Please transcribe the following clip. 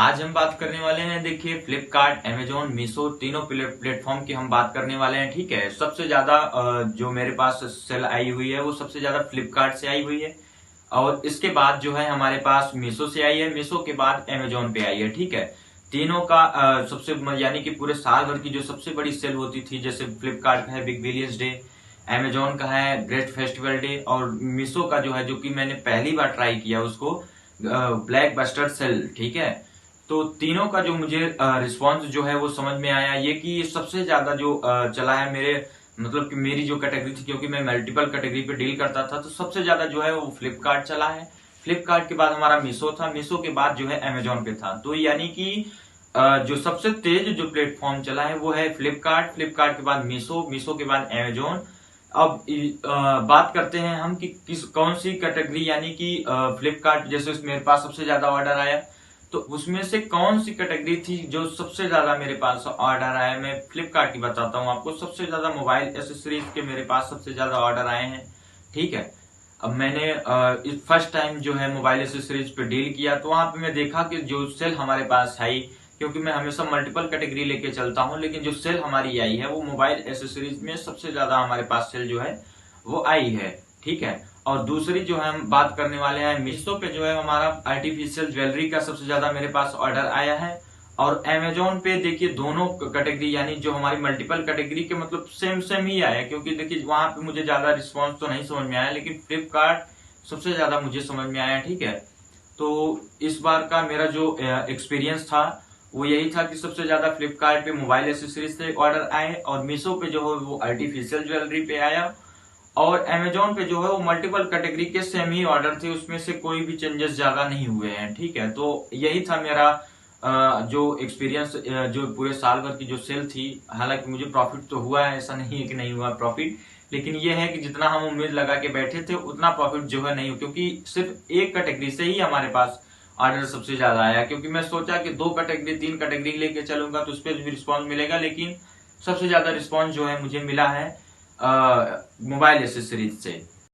आज हम बात करने वाले हैं। देखिए, फ्लिपकार्ट, अमेजोन, मीशो तीनों प्लेटफॉर्म की हम बात करने वाले हैं। ठीक है, सबसे ज्यादा जो मेरे पास सेल आई हुई है वो सबसे ज्यादा फ्लिपकार्ट से आई हुई है, और इसके बाद जो है हमारे पास मीशो से आई है, मीशो के बाद अमेजोन पे आई है। ठीक है, तीनों का सबसे यानी कि पूरे साल भर की जो सबसे बड़ी सेल होती थी, जैसे फ्लिपकार्ट का है बिग बिलियंस डे, अमेजोन का है ग्रेट फेस्टिवल डे, और मीशो का जो है, जो कि मैंने पहली बार ट्राई किया उसको, ब्लैक बस्टर सेल। ठीक है, तो तीनों का जो मुझे रिस्पांस जो है वो समझ में आया, ये कि सबसे ज्यादा जो चला है मेरे, मतलब कि मेरी जो कैटेगरी थी, क्योंकि मैं मल्टीपल कैटेगरी पे डील करता था, तो सबसे ज्यादा जो है वो फ्लिपकार्ट चला है। फ्लिपकार्ट के बाद हमारा मीशो था, मीशो के बाद जो है अमेजोन पे था। तो यानी कि जो सबसे तेज जो प्लेटफॉर्म चला है वो है फ्लिपकार्ट, फ्लिपकार्ट के बाद मीशो, मीशो के बाद अमेजोन। अब बात करते हैं हम कि कौन सी कैटेगरी, यानी कि फ्लिपकार्ट जैसे मेरे पास सबसे ज्यादा ऑर्डर आया, तो उसमें से कौन सी कैटेगरी थी जो सबसे ज्यादा मेरे पास ऑर्डर आया। मैं फ्लिपकार्ट की बताता हूँ आपको। सबसे ज्यादा मोबाइल एसेसरीज के मेरे पास सबसे ज्यादा ऑर्डर आए हैं। ठीक है, अब मैंने फर्स्ट टाइम जो है मोबाइल एसेसरीज पे डील किया, तो वहां पे मैं देखा कि जो सेल हमारे पास आई, क्योंकि मैं हमेशा मल्टीपल कैटेगरी लेके चलता हूं, लेकिन जो सेल हमारी आई है वो मोबाइल एसेसरीज में सबसे ज्यादा हमारे पास सेल जो है वो आई है। ठीक है, और दूसरी जो है हम बात करने वाले हैं, मीशो पे जो है हमारा आर्टिफिशियल ज्वेलरी का सबसे ज्यादा मेरे पास ऑर्डर आया है। और अमेजोन पे देखिए दोनों कैटेगरी, यानी जो हमारी मल्टीपल कैटेगरी के, मतलब सेम सेम ही आया, क्योंकि देखिए वहां पे मुझे ज्यादा रिस्पॉन्स तो नहीं समझ में आया, लेकिन फ्लिपकार्ट सबसे ज्यादा मुझे समझ में आया। ठीक है, तो इस बार का मेरा जो एक्सपीरियंस था वो यही था कि सबसे ज्यादा फ्लिपकार्ट पे मोबाइल एसेसरीज से ऑर्डर आए, और मीशो पे जो है वो आर्टिफिशियल ज्वेलरी पे आया, और अमेजोन पे जो है वो मल्टीपल कैटेगरी के सेम ही ऑर्डर थे, उसमें से कोई भी चेंजेस ज्यादा नहीं हुए हैं। ठीक है, तो यही था मेरा जो एक्सपीरियंस, जो पूरे साल भर की जो सेल थी। हालांकि मुझे प्रॉफिट तो हुआ है, ऐसा नहीं है कि नहीं हुआ प्रॉफिट, लेकिन ये है कि जितना हम उम्मीद लगा के बैठे थे उतना प्रॉफिट जो है नहीं हुआ, क्योंकि सिर्फ एक कैटेगरी से ही हमारे पास ऑर्डर सबसे ज्यादा आया। क्योंकि मैं सोचा कि दो कैटेगरी तीन कैटेगरी लेके चलूंगा तो उस पर भी रिस्पॉन्स मिलेगा, लेकिन सबसे ज्यादा रिस्पॉन्स जो है मुझे मिला है मोबाइल एसेसरीज से।